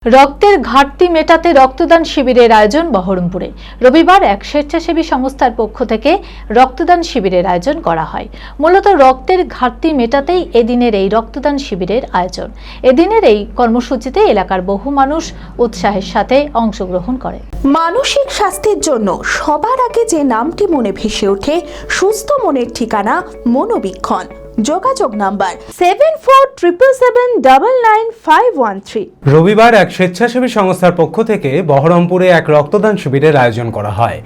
রক্তের ঘাটতি মেটাতে রক্তদান শিবিরের আয়োজন বহরমপুরে। রবিবার এক স্বেচ্ছাসেবী সংস্থার পক্ষ থেকে রক্তদান শিবিরের আয়োজন করা হয়। মূলত রক্তের ঘাটতি মেটাতেই এদিনের এই রক্তদান শিবিরের আয়োজন। এদিনের এই কর্মসূচিতে এলাকার বহু মানুষ উৎসাহের সাথে অংশগ্রহণ করে। মানসিক স্বাস্থ্যের জন্য সবার আগে যে নামটি মনে ভেসে ওঠে, সুস্থ মনের ঠিকানা মনোবীক্ষণ। যোগাযোগ নাম্বার 7477799513। রবিবার এক স্বেচ্ছাসেবী সংস্থার পক্ষ থেকে বহরমপুরে এক রক্তদান শিবিরের আয়োজন করা হয়।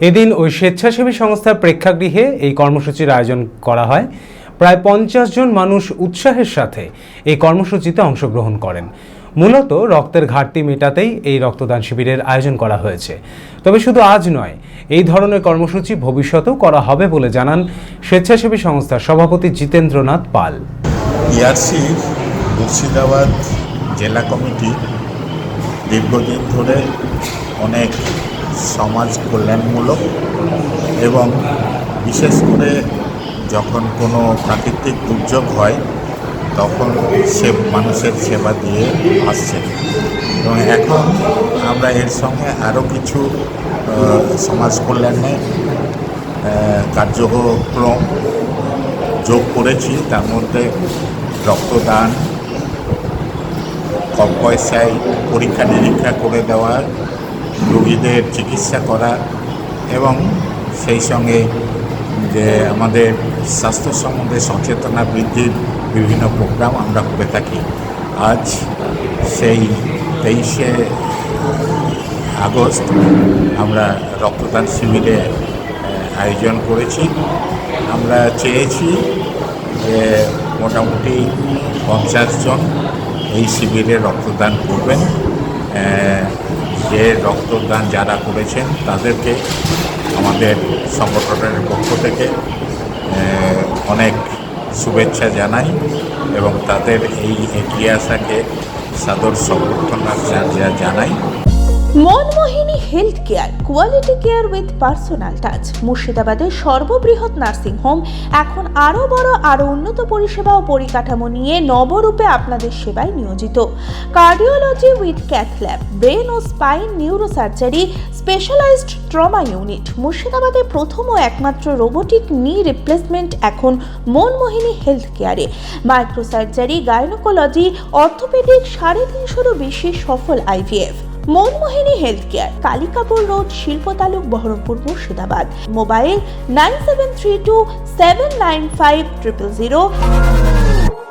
এদিন ওই স্বেচ্ছাসেবী সংস্থার প্রেক্ষাগৃহে এই কর্মসূচির আয়োজন করা হয়। প্রায় 50 জন মানুষ উৎসাহের সাথে এই কর্মসূচিতে অংশগ্রহণ করেন। মূলত রক্তের ঘাটতি মেটাতেই এই রক্তদান শিবিরের আয়োজন করা হয়েছে। তবে শুধু আজ নয়, এই ধরনের কর্মসূচি ভবিষ্যতেও করা হবে বলে জানান স্বেচ্ছাসেবী সংস্থার সভাপতি জিতেন্দ্রনাথ পাল। ইআরসি মুর্শিদাবাদ জেলা কমিটি দীর্ঘদিন ধরে অনেক সমাজ কল্যাণমূলক এবং বিশেষ করে যখন কোনো প্রাকৃতিক দুর্যোগ হয় তখন সে মানুষের সেবা দিয়ে আসছে এবং এখন আমরা এর সঙ্গে আরও কিছু সমাজ কল্যাণে কার্যক্রম যোগ করেছি। তার মধ্যে রক্তদান, কম পয়সায় পরীক্ষা নিরীক্ষা করে দেওয়া, রোগীদের চিকিৎসা করা এবং সেই সঙ্গে যে আমাদের স্বাস্থ্য সম্বন্ধে সচেতনতা বৃদ্ধির বিভিন্ন প্রোগ্রাম আমরা করে থাকি। আজ সেই 23শে আগস্ট আমরা রক্তদান শিবিরে আয়োজন করেছি। আমরা চেয়েছি যে মোটামুটি 50 জন এই শিবিরে রক্তদান করবেন। যে রক্তদান যারা করেছেন তাদেরকে আমাদের সংগঠনের পক্ষ থেকে অনেক শুভেচ্ছা জানাই এবং তাদের এই এগিয়ে আসাকে সাদর সমর্থনা জানাই। Manmohini health care, quality care with personal touch. মুর্শিদাবাদের সর্ববৃহৎ নার্সিং হোম এখন আরও বড়, আরও উন্নত পরিষেবা ও পরিকাঠামো নিয়ে নবরূপে আপনাদের সেবায় নিয়োজিত। Cardiology with cath lab, brain ও spine neurosurgery, specialised trauma unit. মুর্শিদাবাদের প্রথম ও একমাত্র রোবোটিক নি রিপ্লেসমেন্ট এখন মনমোহিনী হেলথ কেয়ারে। মাইক্রোসার্জারি, গাইনোকোলজি, অর্থোপেডিক, 350-এরও বেশি সফল IVF। Manmohini health care, Kalikapur road, শিল্প তালুক, বহরমপুর, মুর্শিদাবাদ। মোবাইল 9732795000।